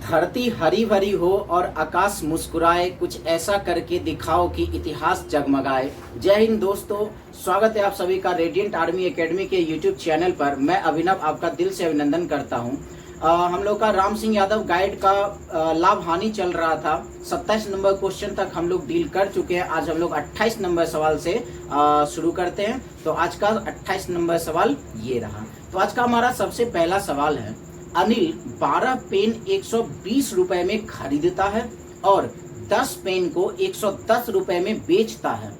धरती हरी भरी हो और आकाश मुस्कुराए, कुछ ऐसा करके दिखाओ कि इतिहास जगमगाए। जय हिंद दोस्तों, स्वागत है आप सभी का रेडिएंट आर्मी एकेडमी के यूट्यूब चैनल पर। मैं अभिनव आपका दिल से अभिनंदन करता हूं। हम लोग का राम सिंह यादव गाइड का लाभ हानि चल रहा था। 27 नंबर क्वेश्चन तक हम लोग डील कर चुके हैं। आज हम लोग 28 नंबर सवाल से शुरू करते हैं। तो आज का 28 नंबर सवाल ये रहा। तो आज का हमारा सबसे पहला सवाल है, अनिल 12 पेन 120 रुपए में खरीदता है और 10 पेन को 110 रुपए में बेचता है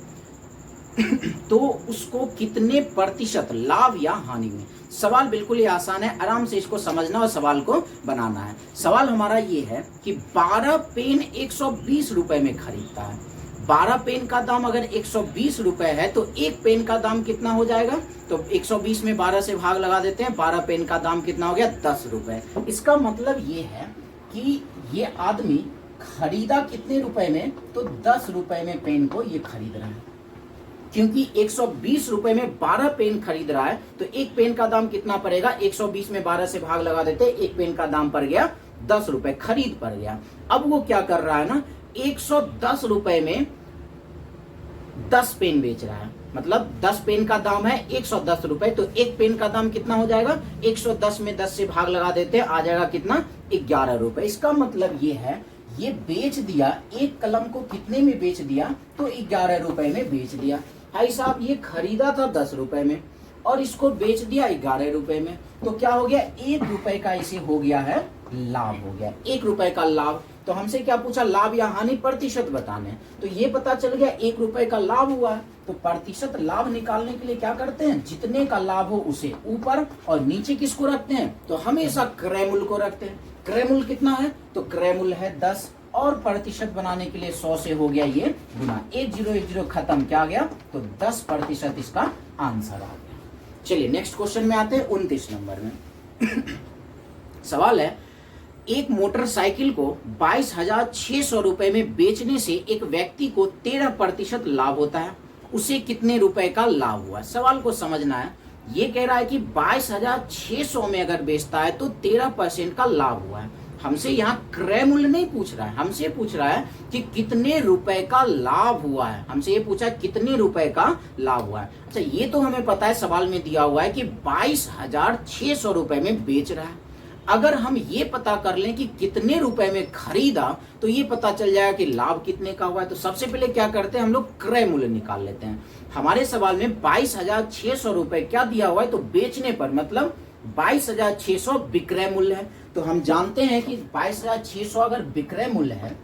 तो उसको कितने प्रतिशत लाभ या हानि हुई। सवाल बिल्कुल ही आसान है, आराम से इसको समझना और सवाल को बनाना है। सवाल हमारा ये है कि 12 पेन 120 रुपए में खरीदता है। 12 पेन का दाम अगर 120 रुपए है तो एक पेन का दाम कितना हो जाएगा? तो 120 में 12 से भाग लगा देते हैं। 12 पेन का दाम कितना हो गया? 10 रुपए। इसका मतलब ये है कि ये आदमी खरीदा कितने रुपए में? तो 10 रुपए में पेन को ये खरीद रहा है। क्योंकि 120 रुपए में 12 पेन खरीद रहा है तो एक पेन का दाम कितना पड़ेगा? 120 में 12 से भाग लगा देते, एक पेन का दाम पड़ गया 10 रुपए, खरीद पड़ गया। अब वो क्या कर रहा है ना, 110 रुपए में 10 पेन बेच रहा है। मतलब 10 पेन का दाम है 110 रुपए, तो एक पेन का दाम कितना हो जाएगा? 110 में 10 से भाग लगा देते, आ जाएगा कितना? 11 रुपए। इसका मतलब ये है, ये बेच दिया, एक कलम को कितने में बेच दिया? तो 11 रुपए में बेच दिया। भाई साहब, ये खरीदा था 10 रुपए में और इसको बेच दिया 11 रुपए में, तो क्या हो गया? 1 रुपए का इसे हो गया है लाभ, हो गया 1 रुपए का लाभ। तो हमसे क्या पूछा? लाभ या हानि प्रतिशत बताने। तो ये पता चल गया 1 रुपए का लाभ हुआ है। तो प्रतिशत लाभ निकालने के लिए क्या करते हैं? जितने का लाभ हो उसे ऊपर और नीचे किसको रखते हैं? तो हमेशा क्रय मूल्य को रखते हैं। क्रय मूल्य कितना है? तो क्रय मूल्य है 10 और प्रतिशत बनाने के लिए 100 से हो गया ये गुना। 1010 खत्म, क्या आ गया? तो 10% इसका आंसर आ गया। चलिए नेक्स्ट क्वेश्चन में आते हैं, 29 नंबर में। सवाल है, एक मोटरसाइकिल को 22,600 रुपए में बेचने से एक व्यक्ति को 13% लाभ होता है, उसे कितने रुपए का लाभ हुआ? सवाल को समझना है। ये कह रहा है कि 22,600 में अगर बेचता है तो 13% का लाभ हुआ है। हमसे यहाँ क्रय मूल्य नहीं पूछ रहा है, हमसे पूछ रहा है कि कितने रुपए का लाभ हुआ है। हमसे ये पूछा कितने रुपए का लाभ हुआ है। अच्छा, ये तो हमें पता है, सवाल में दिया हुआ है कि 22,600 रुपए में बेच रहा है। अगर हम ये पता कर लें कि कितने रुपए में खरीदा तो ये पता चल जाएगा कि लाभ कितने का हुआ है। तो सबसे पहले क्या करते हैं, हम लोग क्रय मूल्य निकाल लेते हैं। हमारे सवाल में 22,600 रुपए क्या दिया हुआ है? तो बेचने पर, मतलब 22,600 विक्रय मूल्य है। तो हम जानते हैं कि 22,600 अगर विक्रय मूल्य है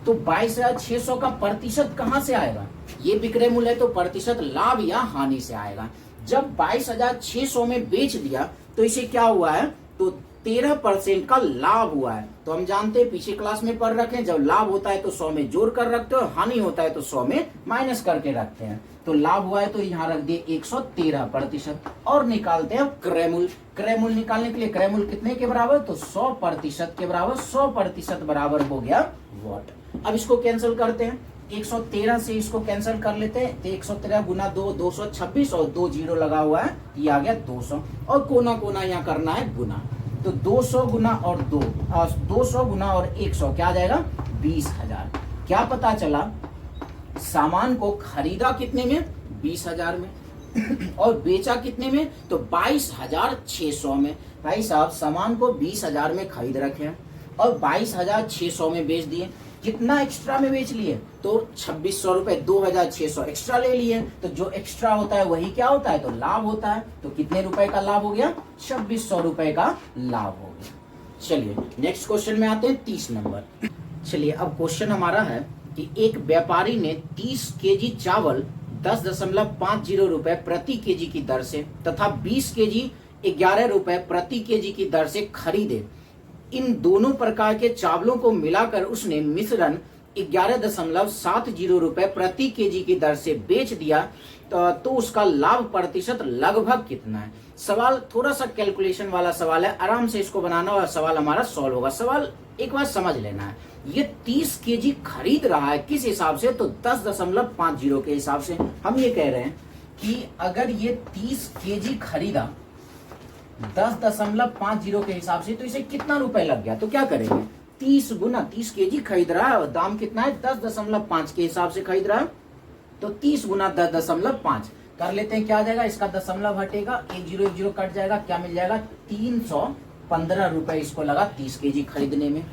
तो 22,600 का प्रतिशत कहां से आएगा? ये विक्रय मूल्य है तो प्रतिशत लाभ या हानि से आएगा। जब 22,600 में बेच दिया तो इसे क्या हुआ है? तो 13% का लाभ हुआ है। तो हम जानते हैं, पीछे क्लास में पढ़ रखे हैं, जब लाभ होता है तो 100 में जोड़ कर रखते हो, हानि होता है तो 100 में माइनस करके रखते हैं। तो लाभ हुआ है तो यहाँ रख दिए 113% और निकालते हैं क्रय मूल्य। क्रय मूल्य निकालने के लिए क्रय मूल्य कितने के बराबर? तो 100% के बराबर। 100% बराबर हो गया वॉट। अब इसको कैंसिल करते हैं, 113 से इसको कैंसिल कर लेते हैं। तो 113 गुना 2 226 और 2 जीरो लगा हुआ है, ये आ गया 200 और कोना कोना यहाँ करना है गुना। तो 200 गुना और 200 गुना और 100 क्या आ जाएगा? 20,000। क्या पता चला? सामान को खरीदा कितने में? 20,000 में और बेचा कितने में? तो 22,600 में। भाई साहब, सामान को 20,000 में खरीद रखे हैं और 22,600 में बेच दिए। कितना एक्स्ट्रा में बेच लिए? तो 2,600 रुपए, 2,600 एक्स्ट्रा ले लिए। तो जो एक्स्ट्रा होता है वही क्या होता है? तो लाभ होता है। तो कितने रुपए का लाभ हो गया? 2,600 रुपए का लाभ हो गया। चलिए नेक्स्ट क्वेश्चन में आते हैं, 30 नंबर। चलिए अब क्वेश्चन हमारा है कि एक व्यापारी ने 30 केजी चावल 10.50 रुपए प्रति केजी की दर से तथा 20 केजी 11 रुपए प्रति केजी की दर से खरीदे। इन दोनों प्रकार के चावलों को मिलाकर उसने मिश्रण 11.70 रुपए प्रति केजी की दर से बेच दिया, तो उसका लाभ प्रतिशत लगभग कितना है? सवाल थोड़ा सा कैलकुलेशन वाला सवाल है, आराम से इसको बनाना और सवाल हमारा सॉल्व होगा। सवाल एक बार समझ लेना है, ये 30 केजी खरीद रहा है किस हिसाब से? तो 10.50 के हिसाब से। हम ये कह रहे हैं कि अगर ये 30 केजी खरीदा 10.50 के हिसाब से, तो इसे कितना रुपए लग गया? तो क्या करेंगे, 30 गुना, 30 केजी खरीद रहा है, दाम कितना है, 10.5 के हिसाब से खरीद रहा है, तो 30 गुना 10.5 कर लेते हैं। क्या आ जाएगा, इसका दशमलव हटेगा, 1010 कट जाएगा, क्या मिल जाएगा, 315 रुपए इसको लगा 30 केजी खरीदने में।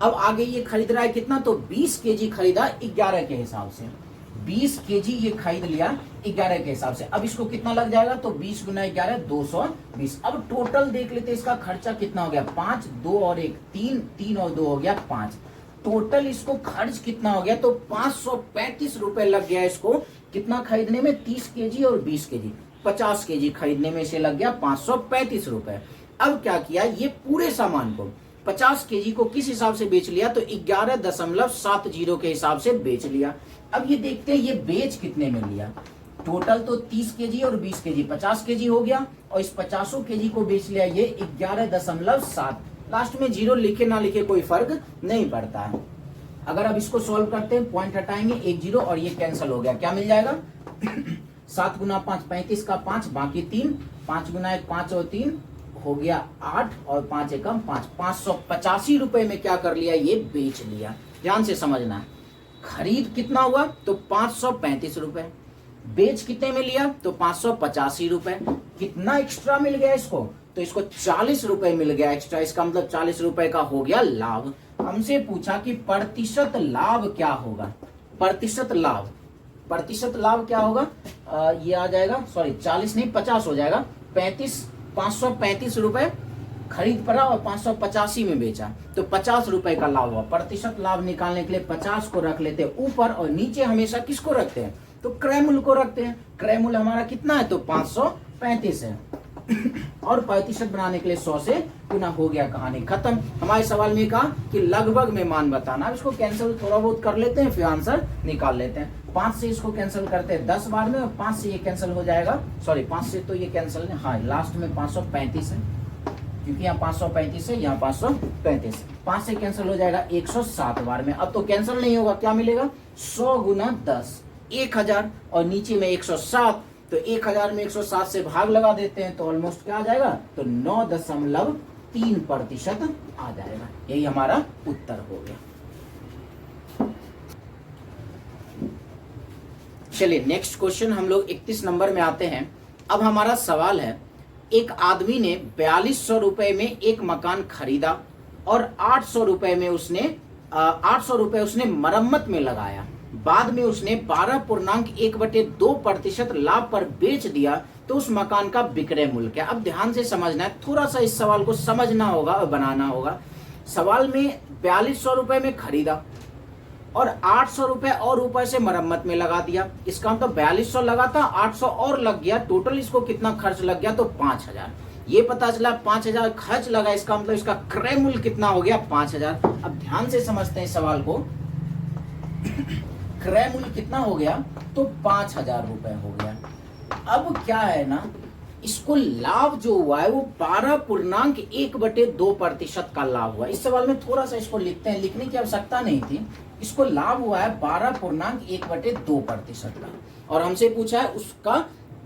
अब आगे ये खरीद रहा है कितना, तो 20 केजी खरीदा 11 के हिसाब से, 20 केजी ये खरीद लिया 11 के हिसाब से। अब इसको कितना लग जाएगा, तो 20 गुना 11 220। अब टोटल देख लेते हैं इसका खर्चा कितना हो गया, 5, 2 और 1 3, 3 और 2 हो गया 5। टोटल इसको खर्च कितना हो गया, तो 535 रुपए लग गया इसको कितना खरीदने में, 30 केजी और 20 केजी, 50 केजी खरीदने में इसे लग गया 535 रुपए। अब क्या किया, ये पूरे सामान को 50 केजी को किस हिसाब से बेच लिया, तो 11.70 के हिसाब से बेच लिया। अब ये देखते हैं ये बेच कितने में लिया। टोटल तो 30 केजी और 20 केजी 50 केजी हो गया, और इस 50 केजी को बेच लिया ये 11.7। लास्ट में जीरो लिखे ना लिखे कोई फर्क नहीं पड़ता है। अगर अब इसको सॉल्व करते हैं, पॉइंट हटाएंगे, 1 0 और ये कैंसिल हो गया, क्या मिल जाएगा 7 गुना 5 35 का 5, बाकी 3, 5 गुना 1 5 और 3 हो गया 8, और 5 एकम 5, 585 रुपए में क्या कर लिया, ये बेच लिया। ध्यान से समझना है, खरीद कितना हुआ, तो 535 रुपए, बेच कितने में लिया, तो 585 रुपए। कितना एक्स्ट्रा मिल गया इसको, तो इसको 40 रुपए मिल गया एक्स्ट्रा, इसका मतलब 40 रुपए का हो गया लाभ। हमसे पूछा कि प्रतिशत लाभ क्या होगा, प्रतिशत लाभ क्या होगा, ये आ जाएगा, सॉरी 40 नहीं 50 हो जाएगा, 535 रुपए खरीद पड़ा और 585 में बेचा, तो 50 रुपए का लाभ हुआ। प्रतिशत लाभ निकालने के लिए 50 को रख लेते हैं ऊपर, और नीचे हमेशा किसको रखते हैं, तो क्रय मूल्य को रखते हैं। क्रय मूल्य हमारा कितना है, तो 535 है, और प्रतिशत बनाने के लिए 100 से गुना, हो गया, कहानी खत्म। हमारे सवाल में कहा कि लगभग में मान बताना। अब इसको कैंसिल थोड़ा बहुत कर लेते हैं, फिर आंसर निकाल लेते हैं। 5 से इसको कैंसिल करते हैं 10 बार में, और 5 से ये कैंसिल हो जाएगा, सॉरी 5 से तो ये कैंसिल नहीं, हाँ लास्ट में 535 है, क्योंकि यहाँ 535 है, यहाँ 535, 5 से कैंसिल हो जाएगा 107 बार में। अब तो कैंसिल नहीं होगा, क्या मिलेगा, 100 गुना 10 1000, और नीचे में 107, तो 1000 में 107 से भाग लगा देते हैं, तो ऑलमोस्ट क्या आ जाएगा, तो 9.3% आ जाएगा। यही हमारा उत्तर हो गया। चलिए नेक्स्ट क्वेश्चन हम लोग 31 नंबर में आते हैं। अब हमारा सवाल है, एक आदमी ने 4200 रुपए में एक मकान खरीदा, और 800 रुपए में उसने 800 रुपए उसने मरम्मत में लगाया, बाद में उसने 12.1/2% लाभ पर बेच दिया, तो उस मकान का विक्रय मूल्य क्या। अब ध्यान से समझना है, थोड़ा सा इस सवाल को समझना होगा और बनाना होगा। सवाल में 4200 रुपए में खरीदा और 800 रुपए और ऊपर से मरम्मत में लगा दिया, इसका मतलब 4200 लगा था, 800 और लग गया, टोटल इसको कितना खर्च लग गया, तो 5000। ये पता चला 5000 खर्च लगा, इसका मतलब इसका क्रय मूल्य कितना हो गया, 5000। अब ध्यान से समझते हैं सवाल को, क्रय मूल्य कितना हो गया, तो 5000 रुपए हो गया। अब क्या है ना, इसको लाभ जो हुआ है वो 12.1/2% का लाभ हुआ। इस सवाल में थोड़ा सा इसको लिखते हैं, लिखने की आवश्यकता नहीं थी। इसको लाभ हुआ है 12.1/2% का, और हमसे पूछा है उसका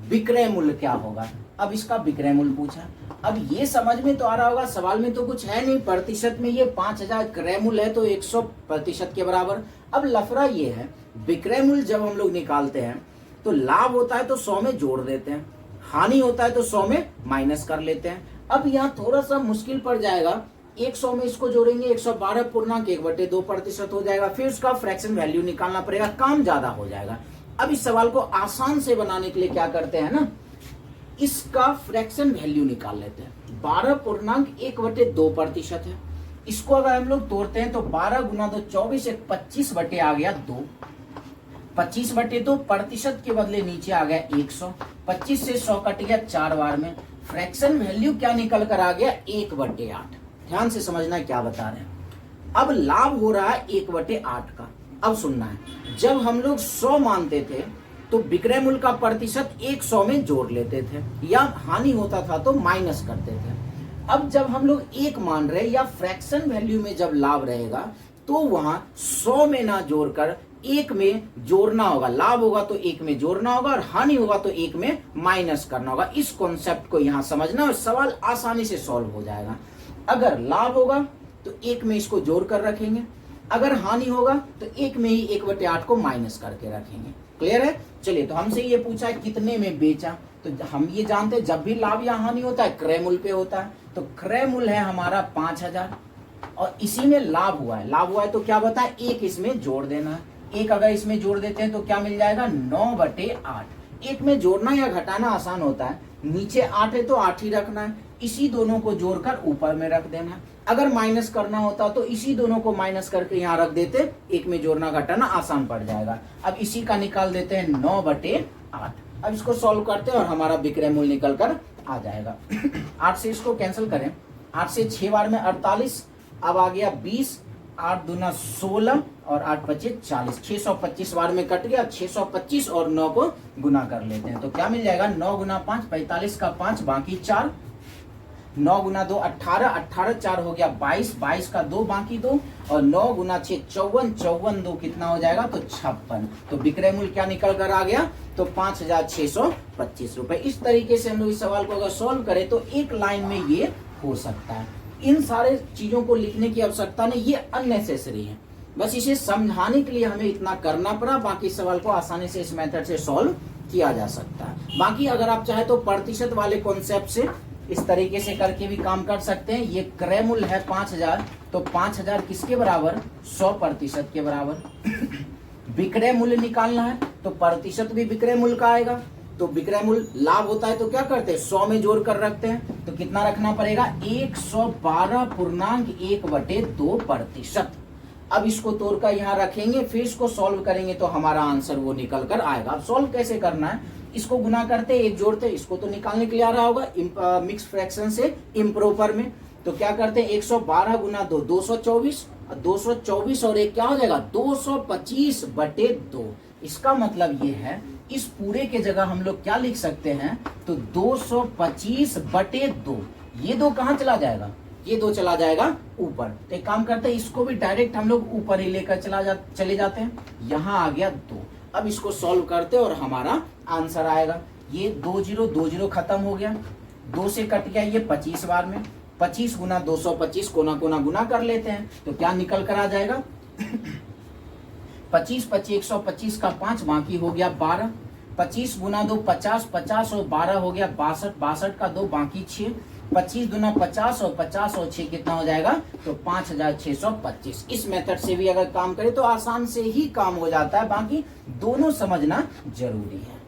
विक्रय मूल्य क्या होगा। अब इसका विक्रय मूल्य पूछा, अब ये समझ में तो आ रहा होगा, सवाल में तो कुछ है नहीं, प्रतिशत में ये 5000 क्रय मूल्य है, तो 100% के बराबर। अब लफड़ा ये है, विक्रय मूल्य जब हम लोग निकालते हैं तो लाभ होता है तो 100 में जोड़ देते हैं, हानि होता है तो 100 में माइनस कर लेते हैं। अब यहाँ थोड़ा सा मुश्किल पड़ जाएगा, 100 में इसको जोड़ेंगे 112.1/2% हो जाएगा, फिर उसका फ्रैक्शन वैल्यू निकालना पड़ेगा, काम ज्यादा हो जाएगा। अब इस सवाल को आसान से बनाने के लिए क्या करते हैं ना, इसका फ्रैक्शन वैल्यू निकाल लेते हैं। 12.1/2% है, इसको अगर हम लोग तोड़ते हैं तो 12 गुना 2 24, 25 बटे आ गया 2, 25/2 प्रतिशत के बदले नीचे आ गया 100, 25 से 100 कट गया 4 बार में, फ्रैक्शन वैल्यू क्या निकल कर आ गया 1/8। ध्यान से समझना क्या बता रहे हैं। अब लाभ हो रहा है 1/8 का। अब सुनना है, जब हम लोग 100 मानते थे तो विक्रय मूल्य का प्रतिशत 100 में जोड़ लेते थे, या हानि होता था तो माइनस करते थे। अब जब हम लोग 1 मान रहे या फ्रैक्शन वैल्यू में जब लाभ रहेगा तो वहां 100 में ना जोड़कर एक में जोड़ना होगा, लाभ होगा तो एक में जोड़ना होगा और हानि होगा तो एक में माइनस करना होगा। इस कॉन्सेप्ट को यहां समझना और सवाल आसानी से सॉल्व हो जाएगा। अगर लाभ होगा तो एक में इसको जोड़ कर रखेंगे, अगर हानि होगा तो एक में ही 1/8 को माइनस करके रखेंगे। क्लियर है? चलिए, तो हमसे ये पूछा है कितने में बेचा, तो हम ये जानते हैं जब भी लाभ या हानि होता है क्रय मूल्य पे होता है। तो क्रय मूल्य है हमारा 5000 और इसी में लाभ हुआ है। लाभ हुआ है तो क्या बताए, एक इसमें जोड़ देना है। एक अगर इसमें जोड़ देते हैं तो क्या मिल जाएगा, 9/8। एक में जोड़ना या घटाना आसान होता है, नीचे 8 है तो 8 ही रखना है, इसी दोनों को जोड़कर ऊपर में रख देना है। अगर माइनस करना होता तो इसी दोनों को माइनस करके यहाँ रख देते, एक में जोड़ना घटाना आसान पड़ जाएगा। अब इसी का निकाल देते हैं 9/8। अब इसको सॉल्व करते हैं और हमारा विक्रय मूल्य निकल कर आ जाएगा। 8 से इसको कैंसिल करें, 8 से 6 बार में 48, अब आ गया 20, 8 दूना 16 और 8 पचे 40, 625 बार में कट गया। 625 और 9 को गुना कर लेते हैं तो क्या मिल जाएगा, 9 गुना 5 45 का 5 बाकी 4, 9 गुना 2 18, 18 4 हो गया 22, 22 का 2 बाकी 2 और 9 गुना 6 54, 54 2 कितना हो जाएगा तो 56। तो विक्रय मूल्य क्या निकल कर आ गया, तो 5625 रुपए। इस तरीके से हम लोग इस सवाल को अगर सॉल्व करें तो एक लाइन में ये हो सकता है। इन सारे चीजों को लिखने की आवश्यकता नहीं, ये अननेसेसरी है, बस इसे समझाने के लिए हमें इतना करना पड़ा। बाकी सवाल को आसानी से इस मेथड से सॉल्व किया जा सकता है। बाकी अगर आप चाहे तो प्रतिशत वाले कॉन्सेप्ट से इस तरीके से करके भी काम कर सकते हैं। ये क्रय मूल्य है 5000, तो 5000 किसके बराबर, 100% के बराबर। विक्रय मूल्य निकालना है तो प्रतिशत भी विक्रय मूल्य का आएगा। तो विक्रय मूल्य लाभ होता है तो क्या करते हैं, 100 में जोड़ कर रखते हैं, तो कितना रखना पड़ेगा, 112.1/2%। अब इसको तोड़कर यहाँ रखेंगे, फिर इसको सॉल्व करेंगे तो हमारा आंसर वो निकल कर आएगा। अब सॉल्व कैसे करना है, इसको गुना करते एक जोड़ते, इसको तो निकालने के लिए आ रहा होगा मिक्स फ्रैक्शन से इम्प्रोपर में। तो क्या करते हैं, 112 गुना 2 224, 224 और एक क्या हो जाएगा 225/2। इसका मतलब ये है इस पूरे के जगह हम लोग क्या लिख सकते हैं, तो 225/2। ये 2 कहाँ चला जाएगा, ये 2 चला जाएगा ऊपर। तो एक काम करते हैं, इसको भी डायरेक्ट हम लोग ऊपर ही लेकर चले जाते हैं। यहाँ आ गया 2। अब इसको सॉल्व करते और हमारा आंसर आएगा। ये 2 0 खत्म हो गया, 2 से कट गया ये 25 बार में, 25 गुना 225 कोना कोना गुना कर लेते हैं तो क्या निकल कर आ जाएगा 25 25 125 का 5 बाकी हो गया 12, 25 गुना 2 50, 50 और 12 हो गया 62, 62 का 2 बाकी 6, 25 दुना 50 और 50 और 6 कितना हो जाएगा, तो 5625। इस मेथड से भी अगर काम करें तो आसान से ही काम हो जाता है, बाकी दोनों समझना जरूरी है।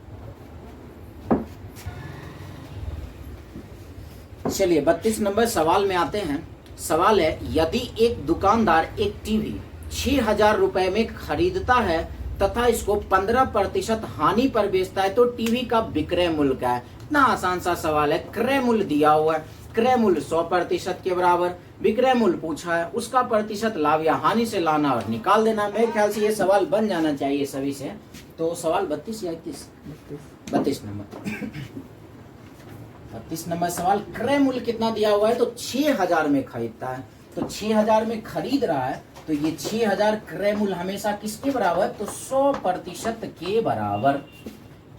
चलिए 32 नंबर सवाल में आते हैं। सवाल है, यदि एक दुकानदार एक टीवी 6000 रुपए में खरीदता है तथा इसको 15% हानि पर बेचता है तो टीवी का विक्रय मूल्य क्या है। इतना आसान सा सवाल है, क्रय मूल्य दिया हुआ है, क्रय मूल्य 100% के बराबर, विक्रय मूल्य पूछा है, उसका प्रतिशत लाभ या हानि से लाना और निकाल देना। मेरे ख्याल से ये सवाल बन जाना चाहिए सभी से। तो सवाल 32 या 31, 32 नंबर 32 नंबर सवाल, क्रय मूल्य कितना दिया हुआ है, तो 6000 में खरीदता है, तो 6000 में खरीद रहा है तो ये 6000 क्रय मूल्य हमेशा किसके बराबर, तो 100% के बराबर।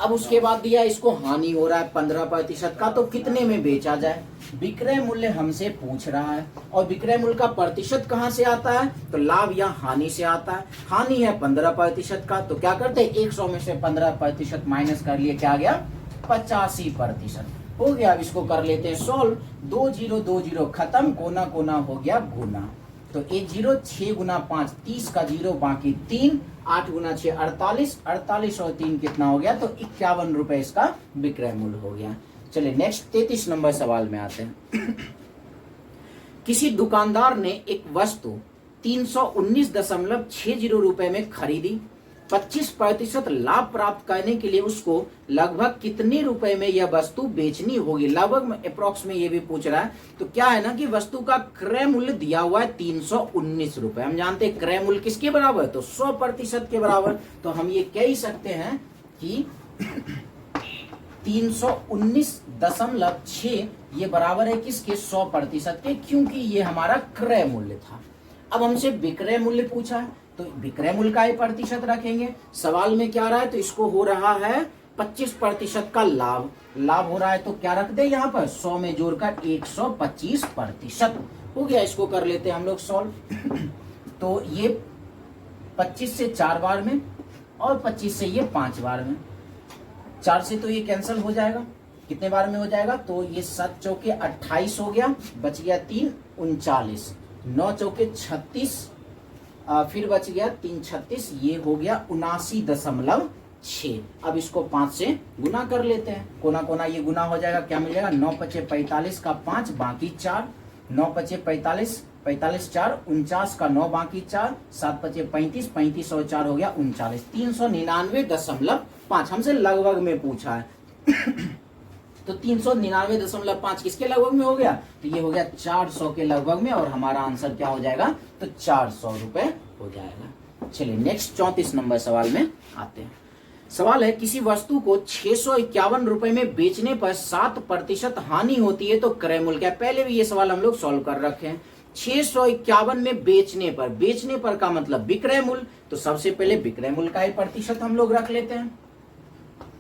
अब उसके बाद दिया इसको हानि हो रहा है 15% का, तो कितने में बेचा जाए। विक्रय मूल्य हमसे पूछ रहा है और विक्रय मूल्य का प्रतिशत कहां से आता है, तो लाभ या हानि से आता है। हानि है 15% का, तो क्या करते हैं 100 में से 15% माइनस कर लिए, क्या आ गया 85% हो गया। अब इसको कर लेते हैं सॉल्व, 2 0 खत्म, कोना कोना हो गया गुना, तो 1 0 6 गुना 5 30 का 0 बाकी 3, 8 गुना 6 48, 48 और 3 कितना हो गया, तो 51 रुपए इसका विक्रय मूल्य हो गया। चलिए नेक्स्ट 33 नंबर सवाल में आते हैं। किसी दुकानदार ने एक वस्तु 319.60 रुपए में खरीदी, 25% लाभ प्राप्त करने के लिए उसको लगभग कितने रुपए में यह वस्तु बेचनी होगी। लगभग अप्रोक्स में ये भी पूछ रहा है। तो क्या है ना कि वस्तु का क्रय मूल्य दिया हुआ है 319 रुपए, हम जानते हैं क्रय मूल्य किसके बराबर, तो 100% के बराबर। तो हम ये कह ही सकते हैं कि 319.6 ये बराबर है किसके, 100% के, क्योंकि ये हमारा क्रय मूल्य था। अब हमसे विक्रय मूल्य पूछा है, तो विक्रय मूल्य का ही प्रतिशत रखेंगे। सवाल में क्या आ रहा है, तो इसको हो रहा है 25% का लाभ, लाभ हो रहा है, तो क्या रख दे यहाँ पर 100 में जोड़कर 125% हो गया। इसको कर लेते हैं हम लोग सॉल्व। तो ये 25 से 4 बार में और 25 से ये 5 बार में, 4 से तो ये कैंसिल हो जाएगा, कितने बार में हो जाएगा, तो ये 7 चौके 28 हो गया, बच गया 3 39, 9 चौके 36, फिर बच गया 3 36, ये हो गया 79.6। अब इसको 5 से गुना कर लेते हैं, कोना कोना ये गुना हो जाएगा, क्या मिल जाएगा 9 पचे 45 का 5 बाकी 4, 9 पचे 45, 45 4 49 का 9 बाकी 4, 7 पचे 35, 35 और 4 हो गया 39, 399.5 हमसे लगभग में पूछा है। तो 399.5 किसके लगभग में हो गया, तो ये हो गया 400 के लगभग में, और हमारा आंसर क्या हो जाएगा, तो 400 रुपए हो जाएगा। चलिए नेक्स्ट 34 नंबर सवाल में आते हैं। सवाल है, किसी वस्तु को 651 रुपए में बेचने पर 7% हानि होती है तो क्रय मूल्य क्या। पहले भी ये सवाल हम लोग सॉल्व कर रखे हैं। 651 में बेचने पर, बेचने पर का मतलब विक्रय मूल्य, तो सबसे पहले विक्रय मूल्य का ही प्रतिशत हम लोग रख लेते हैं।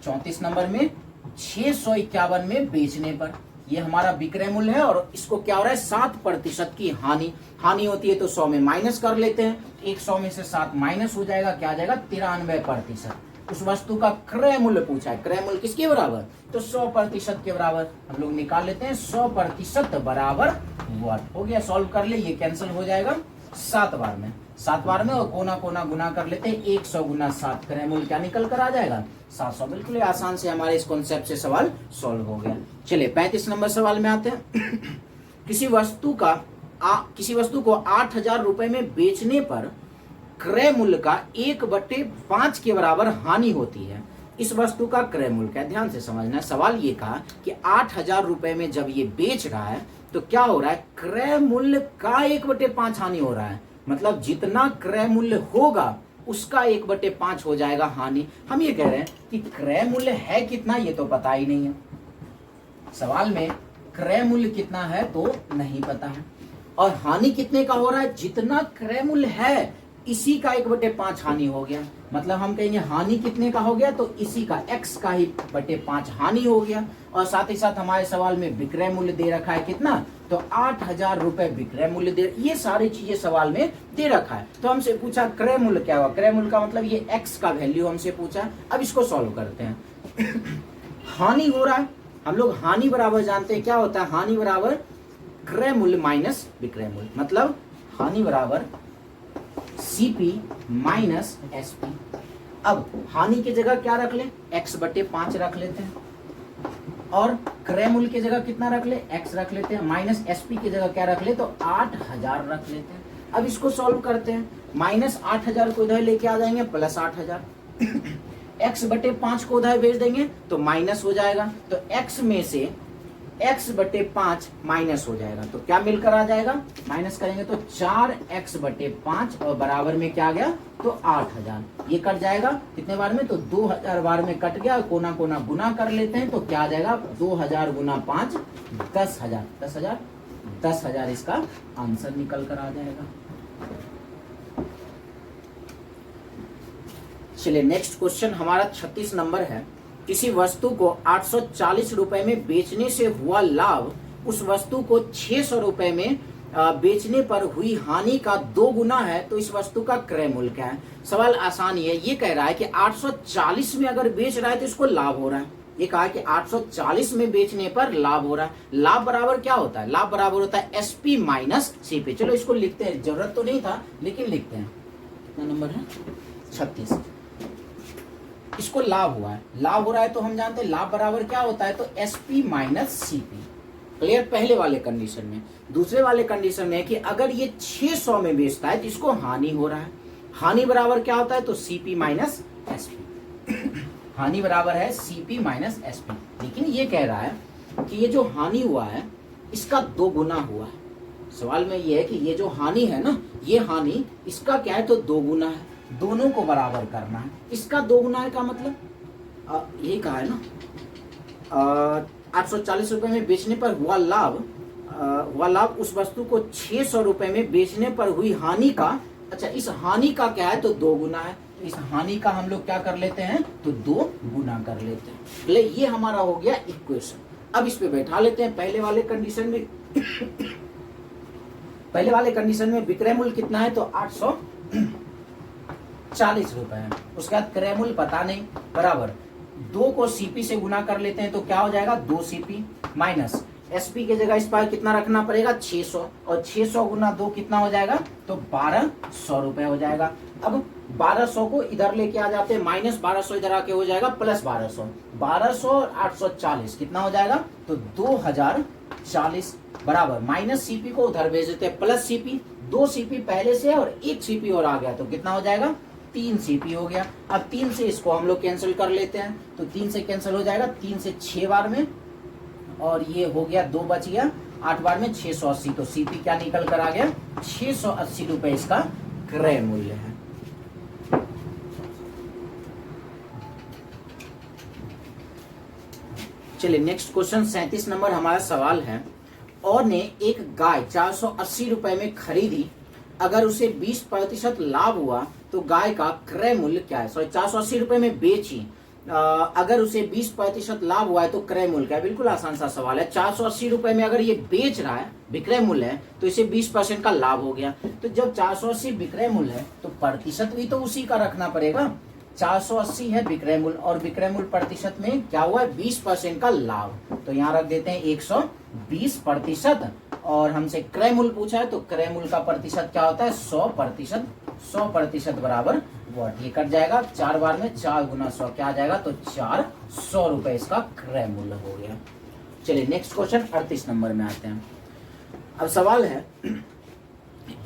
34 नंबर में 651 में बेचने पर, ये हमारा विक्रय मूल्य है, और इसको क्या हो रहा है 7% की हानि होती है, तो 100 में माइनस कर लेते हैं, 100 में से 7 माइनस हो जाएगा, क्या आ जाएगा 93%। उस वस्तु का क्रय मूल्य पूछा है, क्रय मूल्य किसके बराबर, तो 100% के बराबर, हम लोग निकाल लेते हैं 100% बराबर व्हाट हो गया। सॉल्व कर ले, ये कैंसिल हो जाएगा 7 बार में, 7 बार में, और कोना कोना गुना कर लेते हैं, 100 गुना 7, क्रय मूल्य क्या निकल कर आ जाएगा 700। बिल्कुल आसान से हमारे इस कॉन्सेप्ट से सवाल सॉल्व हो गया। चलिए 35 नंबर सवाल में आते हैं। किसी वस्तु को 8,000 रुपए में बेचने पर क्रय मूल्य का 1/5 के बराबर हानि होती है, इस वस्तु का क्रय मूल्य क्या। ध्यान से समझना है, सवाल ये कहा कि 8,000 रुपए में जब ये बेच रहा है तो क्या हो रहा है, क्रय मूल्य का 1/5 हानि हो रहा है, मतलब जितना क्रय मूल्य होगा उसका 1/5 हो जाएगा हानि। हम ये कह रहे हैं कि क्रय मूल्य है कितना ये तो पता ही नहीं है, सवाल में क्रय मूल्य कितना है तो नहीं पता है, और हानि कितने का हो रहा है, जितना क्रय मूल्य है इसी का 1/5 हानि हो गया, मतलब हम कहेंगे हानि कितने का हो गया, तो इसी का x का ही 1/5 हानि हो गया। और साथ ही साथ हमारे सवाल में विक्रय मूल्य दे रखा है कितना, तो 8,000 रुपए विक्रय मूल्य दे, ये सारी चीजें सवाल में दे रखा है। तो हमसे पूछा क्रय मूल्य क्या हुआ, क्रय मूल्य का मतलब ये x का वैल्यू हमसे पूछा। अब इसको सॉल्व करते हैं। हानि हो रहा है, हम लोग हानि बराबर जानते हैं क्या होता है, हानि बराबर क्रय मूल्य माइनस विक्रय मूल्य, मतलब हानि बराबर CP माइनस SP। अब हानि की जगह क्या रख ले, x/5 रख लेते हैं, और क्रय मूल्य की जगह कितना रख ले, x रख लेते हैं, माइनस SP की जगह क्या रख ले, तो 8,000 रख लेते हैं। अब इसको सॉल्व करते हैं, माइनस 8,000 को इधर लेके आ जाएंगे, प्लस 8,000, x/5 को उधर भेज देंगे तो माइनस हो जाएगा, तो x में से x/5 माइनस हो जाएगा, तो क्या मिलकर आ जाएगा, माइनस करेंगे तो 4x/5, और बराबर में क्या आ गया, तो 8,000। ये कट जाएगा कितने बार में, तो 2,000 बार में कट गया, कोना कोना गुना कर लेते हैं, तो क्या आ जाएगा 2,000 गुना 5 10,000, 10,000 10,000 इसका आंसर निकल कर आ जाएगा। चलिए नेक्स्ट क्वेश्चन हमारा 36 नंबर है। किसी वस्तु को 840 रुपए में बेचने से हुआ लाभ उस वस्तु को 600 रुपए में बेचने पर हुई हानि का 2 गुना है, तो इस वस्तु का क्रय मूल्य क्या है। सवाल आसान ही है, ये कह रहा है कि 840 में अगर बेच रहा है तो इसको लाभ हो रहा है। ये कहा कि 840 में बेचने पर लाभ हो रहा है। लाभ बराबर क्या होता है, लाभ बराबर होता है SP माइनस CP। चलो इसको लिखते हैं, जरूरत तो नहीं था लेकिन लिखते हैं। कितना नंबर है 36। इसको लाभ हुआ है, लाभ हो रहा है तो हम जानते हैं लाभ बराबर क्या होता है, तो SP माइनस CP। क्लियर, पहले वाले कंडीशन में। दूसरे वाले कंडीशन में है कि अगर ये 600 में बेचता है तो इसको हानि हो रहा है। हानि बराबर क्या होता है, तो CP माइनस SP। हानि बराबर है CP माइनस SP। लेकिन ये कह रहा है कि ये जो हानि हुआ है इसका 2 गुना हुआ है। सवाल में ये है कि ये जो हानि है ना, ये हानि इसका क्या है, तो 2 गुना है, दोनों को बराबर करना है। इसका 2 गुना है का मतलब यही कहा है ना, 840 रुपए में बेचने पर हुआ लाभ उस वस्तु को 600 रुपए में बेचने पर हुई हानि का अच्छा, इस हानि का क्या है, तो 2 गुना है। तो इस हानि का हम लोग क्या कर लेते हैं, तो 2 गुना कर लेते हैं। ले ये हमारा हो गया इक्वेशन। अब इस पे बैठा लेते हैं पहले वाले कंडीशन में। पहले वाले कंडीशन में विक्रय मूल्य कितना है, तो 840 रुपए है। उसके बाद क्रय मूल्य पता नहीं, बराबर 2 को सीपी से गुना कर लेते हैं तो क्या हो जाएगा, 2 सीपी माइनस एसपी की जगह इस पर कितना रखना पड़ेगा, 600, और 600 गुना 2 कितना हो जाएगा, तो 1200 रुपए हो जाएगा। अब 1200 को इधर लेके आ जाते हैं, माइनस 1200 इधर आके हो जाएगा प्लस 1200, 1200 और 840 कितना हो जाएगा, तो 2040 बराबर माइनस सीपी को उधर भेज देते हैं प्लस सीपी, 2 सीपी पहले से और 1 सीपी और आ गया तो कितना हो जाएगा, 3 सीपी हो गया। अब 3 से इसको हम लोग कैंसिल कर लेते हैं, तो 3 से कैंसिल हो जाएगा, 3 से 6 बार में, और ये हो गया 2 बच गया, 8 बार में 680, तो सीपी क्या निकल कर आ गया, 680 रुपए इसका क्रय मूल्य है। चलिए नेक्स्ट क्वेश्चन 37 नंबर हमारा सवाल है। और ने एक गाय 480 रुपए में खरीदी, अगर उसे 20% लाभ हुआ तो गाय का क्रय मूल्य क्या है। सॉरी, 480 रुपए में बेची, अगर उसे 20% लाभ हुआ है तो क्रय मूल्य क्या है। बिल्कुल आसान सा सवाल है। 480 रुपए में अगर ये बेच रहा है, विक्रय मूल्य है, तो इसे 20% का लाभ हो गया। तो जब 480 विक्रय मूल्य है तो प्रतिशत भी तो उसी का रखना पड़ेगा। 480 है विक्रय मूल्य और विक्रय मूल्य प्रतिशत में क्या हुआ है, 20% का लाभ, तो यहाँ रख देते हैं 120%। और हमसे क्रय मूल्य पूछा है तो क्रय मूल्य का प्रतिशत क्या होता है, 100%। 100% बराबर वॉट, ये कट जाएगा 4 बार में, 4 गुना 100 क्या आ जाएगा, तो 400 रुपए इसका क्रय मूल्य हो गया। चलिए नेक्स्ट क्वेश्चन 38 नंबर में आते हैं। अब सवाल है,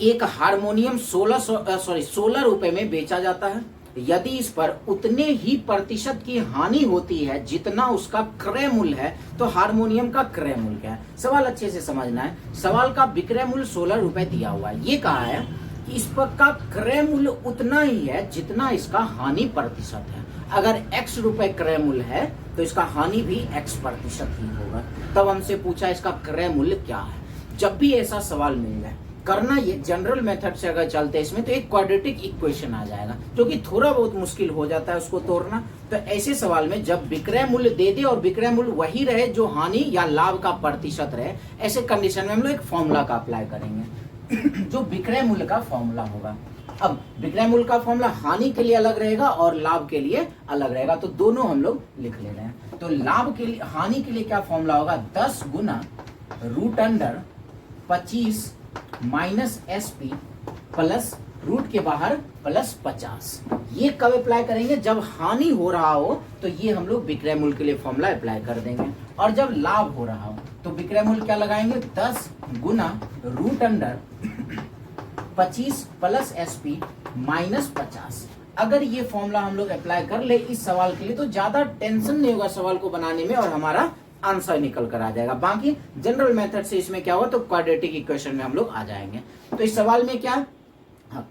एक हारमोनियम 16 रुपए में बेचा जाता है, यदि इस पर उतने ही प्रतिशत की हानि होती है जितना उसका क्रय मूल्य है, तो हारमोनियम का क्रय मूल्य क्या है। सवाल अच्छे से समझना है। सवाल का विक्रय मूल्य 16 रुपए दिया हुआ है, ये कहा है कि इस पर का क्रय मूल्य उतना ही है जितना इसका हानि प्रतिशत है। अगर x रुपए क्रय मूल्य है तो इसका हानि भी x% ही होगा। तब हमसे पूछा इसका क्रय मूल्य क्या है। जब भी ऐसा सवाल मिल जाए, करना ये जनरल मेथड से अगर चलते हैं इसमें, तो एक क्वाड्रेटिक इक्वेशन आ जाएगा जो कि थोड़ा बहुत मुश्किल हो जाता है उसको तोड़ना। तो ऐसे सवाल में जब विक्रय मूल्य दे दे और विक्रय मूल्य वही रहे जो हानि या लाभ का प्रतिशत रहे, ऐसे कंडीशन में हम लोग एक फॉर्मूला का अप्लाई करेंगे जो विक्रय मूल्य का फॉर्मूला होगा। अब विक्रय मूल्य का फॉर्मूला हानि के लिए अलग रहेगा और लाभ के लिए अलग रहेगा, तो दोनों हम लोग लिख ले रहे हैं। तो लाभ के लिए, हानि के लिए क्या फॉर्मूला होगा, 10 गुना root under 25 minus SP plus root के बाहर प्लस 50। ये कब अप्लाई करेंगे, जब हानि हो रहा हो तो ये हम लोग विक्रय मूल्य के लिए फॉर्मूला अप्लाई कर देंगे, और जब लाभ हो रहा हो तो विक्रय मूल्य क्या लगाएंगे, 10 गुना root under 25 plus SP minus 50। अगर ये फॉर्मूला हम लोग अप्लाई कर ले इस सवाल के लिए तो ज्यादा टेंशन नहीं होगा सवाल को बनाने में और हमारा आंसर निकल कर आ जाएगा। बाकी जनरल मेथड से इसमें क्या हुआ, तो क्वाड्रेटिक इक्वेशन में हम लोग आ जाएंगे। तो इस सवाल में क्या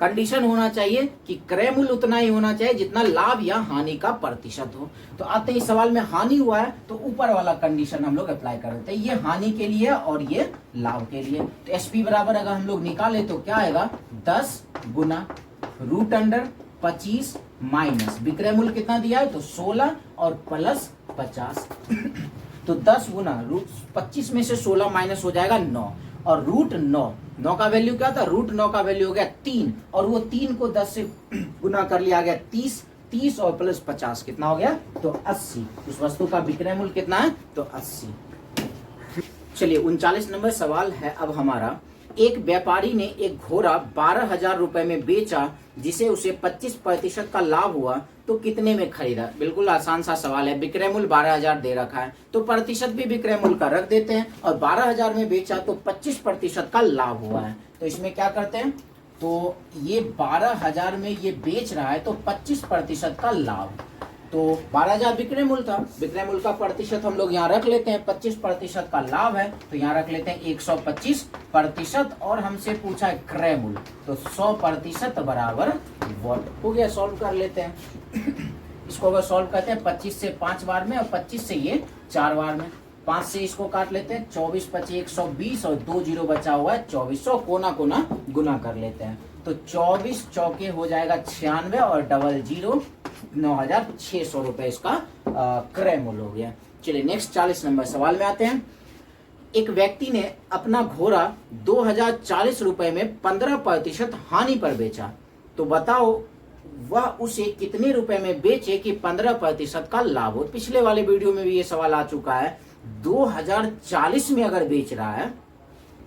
कंडीशन होना चाहिए कि क्रय मूल्य उतना ही होना चाहिए जितना लाभ या हानि का प्रतिशत हो। तो आते हैं इस सवाल में हानि हुआ है तो ऊपर वाला कंडीशन हम लोग अप्लाई कर देते हैं। ये हानि के लिए और ये लाभ के लिए। तो एसपी बराबर अगर हम लोग निकाले तो क्या आएगा, 10 गुना रूट अंडर 25 माइनस विक्रय मूल्य कितना दिया है, तो 16 और प्लस 50। तो 10 गुना रूट 25 में से 16 माइनस हो जाएगा 9, और रूट 9 का वैल्यू क्या था, रूट 9 का वैल्यू हो गया 3, और वो 3 को 10 से गुना कर लिया गया 30 और प्लस 50 कितना हो गया, तो 80। उस वस्तु का विक्रय मूल्य कितना है, तो 80। चलिए 39 नंबर सवाल है अब हमारा। एक व्यापारी ने एक घोड़ा 12,000 रुपए में बेचा जिसे उसे 25% का लाभ हुआ, तो कितने में खरीदा। बिल्कुल आसान सा सवाल है। विक्रय मूल्य 12,000 दे रखा है तो प्रतिशत भी विक्रय मूल्य का रख देते हैं, और 12,000 में बेचा तो 25% का लाभ हुआ है। तो इसमें क्या करते हैं, तो ये 12,000 में ये बेच रहा है तो 25% का लाभ, तो 12,000 विक्रय मूल्य था, विक्रय मूल्य का प्रतिशत हम लोग यहाँ रख लेते हैं, 25% का लाभ है तो यहाँ रख लेते हैं 125%, और हमसे पूछा है क्रय मूल्य, तो 100% बराबर वॉट हो गया। सॉल्व कर लेते हैं इसको। अगर सॉल्व करते हैं 25 से 5 बार में और 25 से ये 4 बार में, 5 से इसको काट लेते हैं, 24 25 120 और 2 जीरो बचा हुआ है 2400, कोना कोना गुना कर लेते हैं। तो 24 चौके हो जाएगा 96 और डबल 0 9,600 रुपए इसका क्रय मूल्य हो गया। चलिए नेक्स्ट 40 नंबर सवाल में आते हैं। एक व्यक्ति ने अपना घोड़ा 2040 रुपए में 15% हानि पर बेचा, तो बताओ वह उसे कितने रुपए में बेचे कि 15% का लाभ हो। पिछले वाले वीडियो में भी ये सवाल आ चुका है। 2040 में अगर बेच रहा है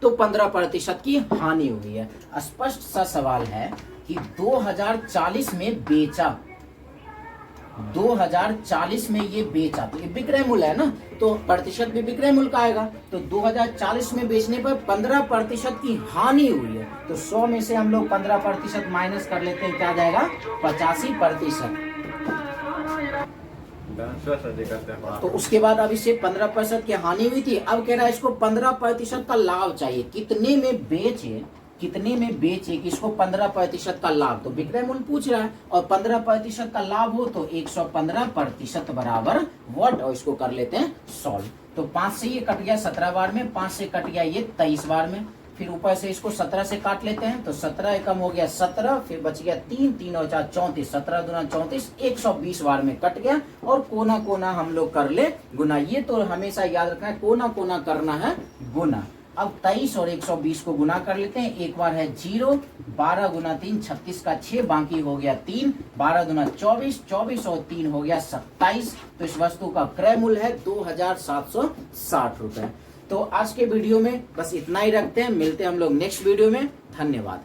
तो 15% की हानि हुई है। स्पष्ट सा सवाल है कि 2040 में बेचा, 2040 में ये बेचा, तो ये विक्रय मूल्य है ना, तो प्रतिशत भी विक्रय मूल्य का आएगा। तो 2040 में बेचने पर 15% की हानि हुई है, तो 100 में से हम लोग 15% माइनस कर लेते हैं, क्या जाएगा 85%। तो उसके बाद अब इसे 15% की हानि हुई थी, अब कह रहा है इसको 15% का लाभ चाहिए। कितने में बेचे, कितने में बेचे कि इसको 15% का लाभ, तो विक्रय मूल्य पूछ रहा है और 15% का लाभ हो तो 115% बराबर व्हाट, और इसको कर लेते हैं सॉल्व। तो 5 से ये कट गया 17 बार में, 5 से कट गया ये 23 बार में, फिर ऊपर से इसको 17 से काट लेते हैं, तो 17 कम हो गया 17, फिर बच गया 3, 3 और 4 34, 17 दूना 34, 120 बार में कट गया। और कोना कोना हम लोग कर ले गुना, ये तो हमेशा याद रखना है, कोना कोना करना है गुना। अब 23 और 120 को गुना कर लेते हैं, एक बार है 0, 12 गुना 3 36 का 6, बाकी हो गया 3, 12 गुना 24, 24 और 3 हो गया 27। तो इस वस्तु का क्रय मूल्य है 2760 रुपए। तो आज के वीडियो में बस इतना ही रखते हैं, मिलते हैं हम लोग नेक्स्ट वीडियो में। धन्यवाद।